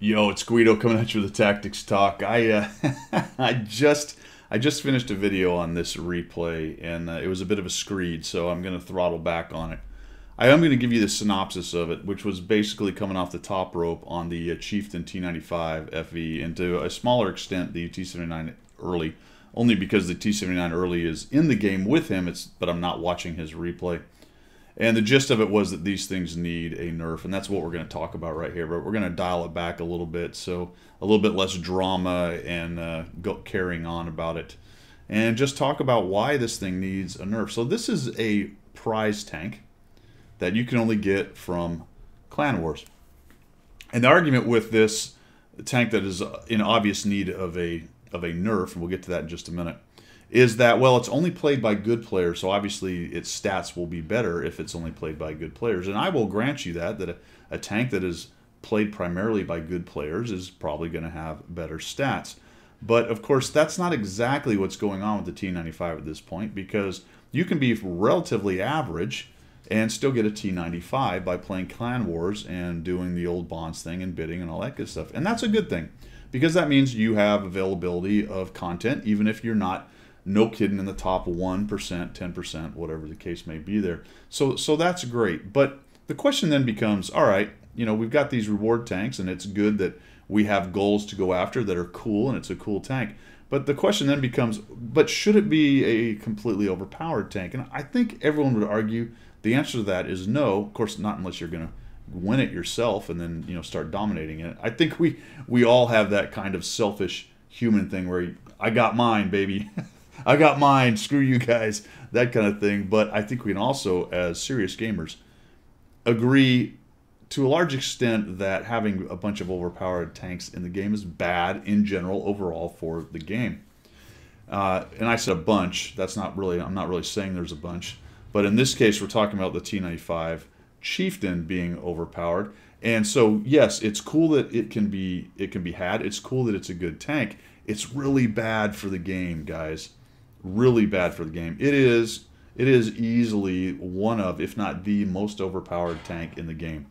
Yo, it's Guido coming at you with the Tactics Talk. I just finished a video on this replay, and it was a bit of a screed, so I'm going to throttle back on it. I am going to give you the synopsis of it, which was basically coming off the top rope on the Chieftain T95 FE, and to a smaller extent the T79 early, only because the T79 early is in the game with him, but I'm not watching his replay. And the gist of it was that these things need a nerf, and that's what we're going to talk about right here. But we're going to dial it back a little bit, so a little bit less drama and carrying on about it. And just talk about why this thing needs a nerf. So this is a prize tank that you can only get from Clan Wars. And the argument with this tank that is in obvious need of a nerf, and we'll get to that in just a minute, is that, well, it's only played by good players, so obviously its stats will be better if it's only played by good players. And I will grant you that a tank that is played primarily by good players is probably going to have better stats. But, of course, that's not exactly what's going on with the T95 at this point, because you can be relatively average and still get a T95 by playing Clan Wars and doing the old bonds thing and bidding and all that good stuff. And that's a good thing, because that means you have availability of content, even if you're not no kidding in the top 1%, 10%, whatever the case may be there. So that's great. But the question then becomes, all right, you know, we've got these reward tanks, and it's good that we have goals to go after that are cool, and it's a cool tank. But the question then becomes, but should it be a completely overpowered tank? And I think everyone would argue the answer to that is no. Of course, not unless you're going to win it yourself and then, you know, start dominating it. I think we all have that kind of selfish human thing where I got mine, baby. I got mine, screw you guys, that kind of thing. But I think we can also, as serious gamers, agree to a large extent that having a bunch of overpowered tanks in the game is bad in general overall for the game. And I said a bunch. That's not really, I'm not really saying there's a bunch. But in this case, we're talking about the T95 Chieftain being overpowered. And so, yes, it's cool that it can be had. It's cool that it's a good tank. It's really bad for the game, guys. Really bad for the game. It is easily one of, if not the most overpowered tank in the game.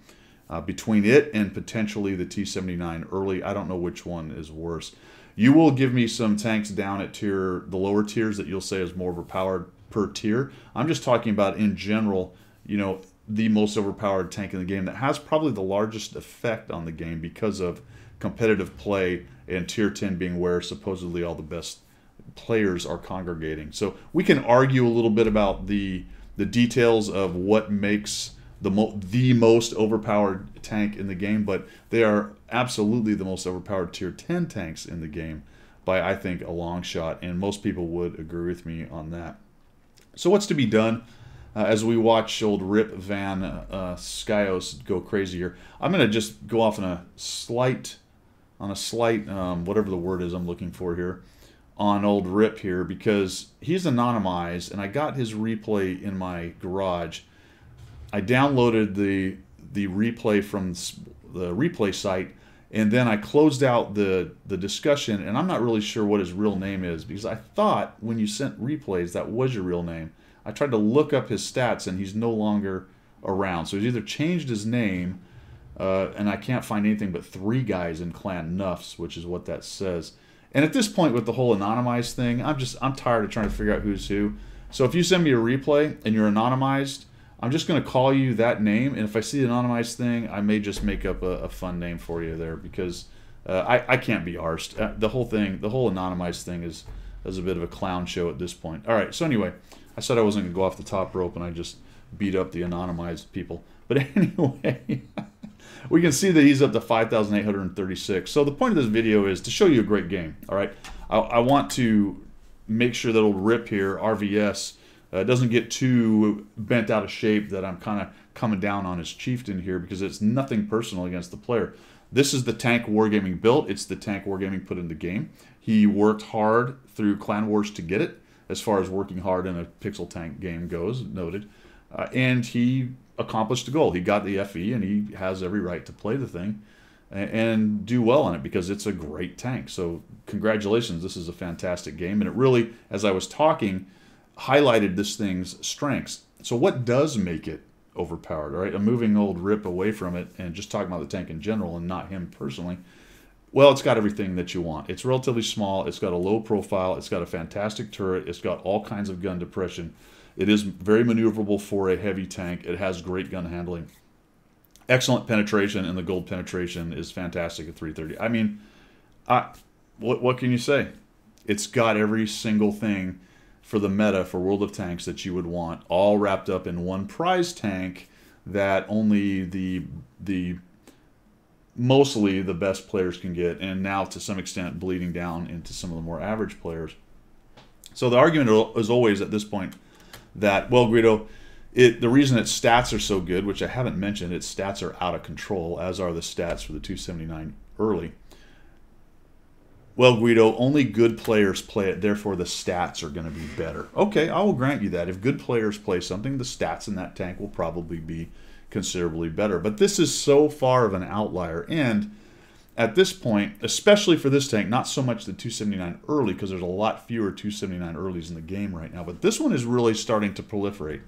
Between it and potentially the T79 early, I don't know which one is worse. You will give me some tanks down at the lower tiers that you'll say is more overpowered per tier. I'm just talking about in general, you know, the most overpowered tank in the game that has probably the largest effect on the game because of competitive play and tier 10 being where supposedly all the best players are congregating. So we can argue a little bit about the details of what makes the most overpowered tank in the game, but they are absolutely the most overpowered tier 10 tanks in the game by, I think, a long shot, and most people would agree with me on that. So what's to be done as we watch old Rip Van Skyos go crazy here? I'm going to just go off on a slight whatever the word is I'm looking for here, on old Rip here, because he's anonymized, and I got his replay in my garage. I downloaded the replay from the replay site, and then I closed out the discussion, and I'm not really sure what his real name is, because I thought when you sent replays that was your real name. I tried to look up his stats, and he's no longer around. So he's either changed his name, and I can't find anything but 3 guys in Clan Nuffs, which is what that says. And at this point with the whole anonymized thing, I'm tired of trying to figure out who's who. So if you send me a replay and you're anonymized, I'm just going to call you that name, and if I see the anonymized thing, I may just make up a fun name for you there, because I can't be arsed. The whole anonymized thing is a bit of a clown show at this point. All right, so anyway, I said I wasn't going to go off the top rope, and I just beat up the anonymized people. But anyway, we can see that he's up to 5,836. So the point of this video is to show you a great game, all right? I want to make sure that old Rip here, RVS, doesn't get too bent out of shape that I'm kind of coming down on his Chieftain here, because it's nothing personal against the player. This is the tank Wargaming built. It's the tank Wargaming put in the game. He worked hard through Clan Wars to get it, as far as working hard in a pixel tank game goes, noted. And he accomplished the goal. He got the FE, and he has every right to play the thing and do well on it, because it's a great tank. So congratulations, this is a fantastic game. And it really, as I was talking, highlighted this thing's strengths. So what does make it overpowered? All right, I'm moving old Rip away from it and just talking about the tank in general and not him personally. Well, it's got everything that you want. It's relatively small. It's got a low profile. It's got a fantastic turret. It's got all kinds of gun depression. It is very maneuverable for a heavy tank. It has great gun handling. Excellent penetration, and the gold penetration is fantastic at 330. I mean, what can you say? It's got every single thing for the meta for World of Tanks that you would want, all wrapped up in one prize tank that only mostly the best players can get, and now to some extent bleeding down into some of the more average players. So the argument is always at this point that, well, Guido, the reason its stats are so good, which I haven't mentioned, its stats are out of control, as are the stats for the 279 early. Well, Guido, only good players play it, therefore the stats are going to be better. Okay, I will grant you that. If good players play something, the stats in that tank will probably be considerably better. But this is so far of an outlier, and at this point, especially for this tank, not so much the 279 early, because there's a lot fewer 279 earlies in the game right now, but this one is really starting to proliferate.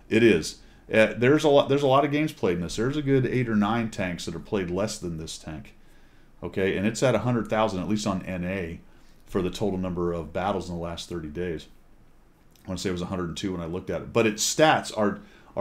It is. There's a lot of games played in this. There's a good 8 or 9 tanks that are played less than this tank. Okay, and it's at 100,000, at least on NA, for the total number of battles in the last 30 days. I want to say it was 102 when I looked at it. But its stats are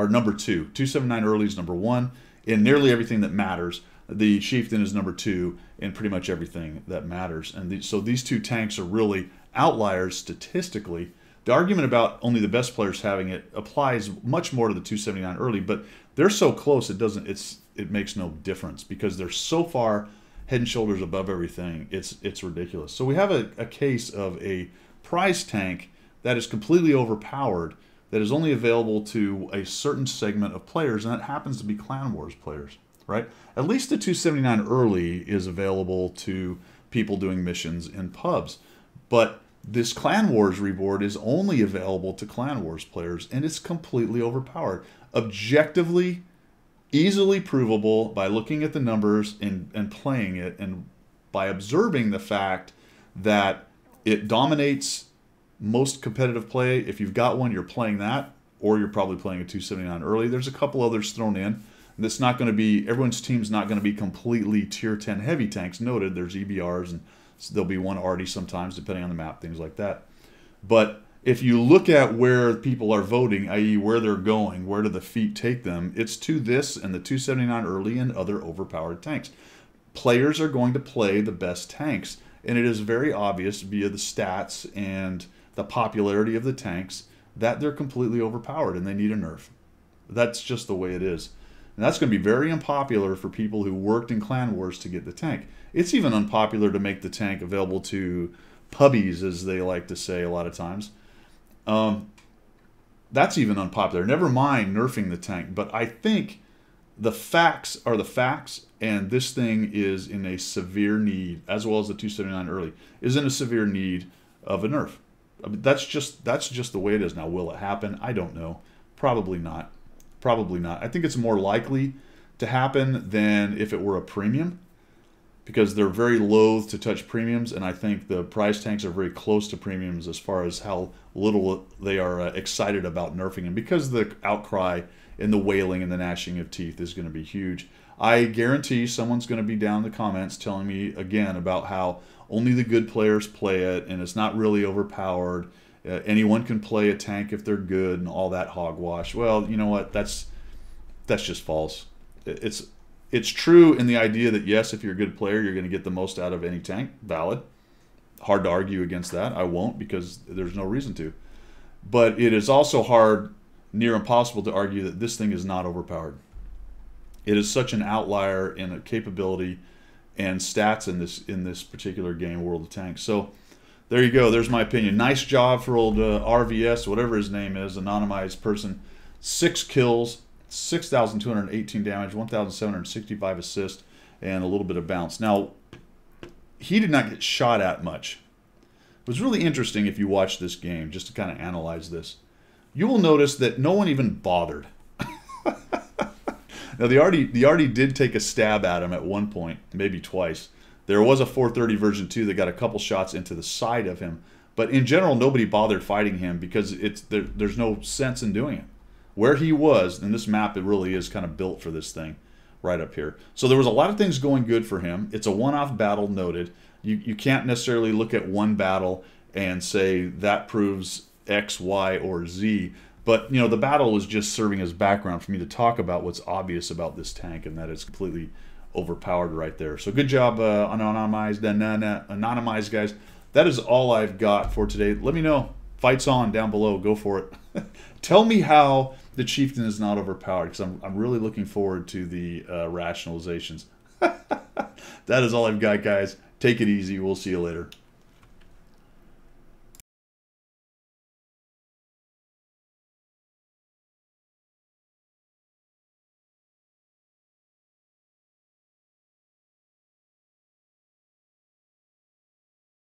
number 2. 279 early is number 1 in nearly everything that matters. The Chieftain is number 2 in pretty much everything that matters. And so these two tanks are really outliers statistically. The argument about only the best players having it applies much more to the 279 early, but they're so close it makes no difference because they're so far head and shoulders above everything. It's ridiculous. So we have a case of a prize tank that is completely overpowered, that is only available to a certain segment of players, and that happens to be Clan Wars players, right? At least the 279 early is available to people doing missions in pubs, but this Clan Wars reward is only available to Clan Wars players, and it's completely overpowered. Objectively, easily provable by looking at the numbers and playing it, and by observing the fact that it dominates most competitive play. If you've got one, you're playing that, or you're probably playing a 279 early. There's a couple others thrown in. That's not going to be, everyone's team's not going to be completely tier 10 heavy tanks. Noted, there's EBRs, and there'll be one arty sometimes, depending on the map, things like that. But if you look at where people are voting, i.e. where they're going, where do the feet take them, it's to this and the 279 early and other overpowered tanks. Players are going to play the best tanks, and it is very obvious via the stats and the popularity of the tanks that they're completely overpowered and they need a nerf. That's just the way it is. And that's going to be very unpopular for people who worked in Clan Wars to get the tank. It's even unpopular to make the tank available to pubbies, as they like to say a lot of times. That's even unpopular. Never mind nerfing the tank. But I think the facts are the facts, and this thing is in a severe need, as well as the 279 early, is in a severe need of a nerf. I mean, that's just the way it is. Now, will it happen? I don't know. Probably not. Probably not. I think it's more likely to happen than if it were a premium, because they're very loath to touch premiums, and I think the prize tanks are very close to premiums as far as how little they are excited about nerfing them, because the outcry and the wailing and the gnashing of teeth is going to be huge. I guarantee someone's going to be down in the comments telling me again about how only the good players play it, and it's not really overpowered. Anyone can play a tank if they're good, and all that hogwash. Well, you know what? That's just false. It's true in the idea that, yes, if you're a good player, you're going to get the most out of any tank. Valid. Hard to argue against that. I won't, because there's no reason to. But it is also hard, near impossible, to argue that this thing is not overpowered. It is such an outlier in a capability and stats in this particular game, World of Tanks. So there you go. There's my opinion. Nice job for old RVS, whatever his name is, anonymized person. 6 kills. 6,218 damage, 1,765 assists, and a little bit of bounce. Now, he did not get shot at much. It was really interesting if you watch this game, just to kind of analyze this. You will notice that no one even bothered. Now, the arty did take a stab at him at one point, maybe twice. There was a 430 version 2 that got a couple shots into the side of him. But in general, nobody bothered fighting him because there's no sense in doing it. Where he was, and this map, it really is kind of built for this thing. right up here. So there was a lot of things going good for him. It's a one-off battle, noted. You can't necessarily look at one battle and say that proves X, Y, or Z. But, you know, the battle is just serving as background for me to talk about what's obvious about this tank, and that it's completely overpowered right there. So good job, anonymized guys. That is all I've got for today. Let me know. Fight's on down below. Go for it. Tell me how the Chieftain is not overpowered, because I'm really looking forward to the rationalizations. That is all I've got, guys. Take it easy. We'll see you later.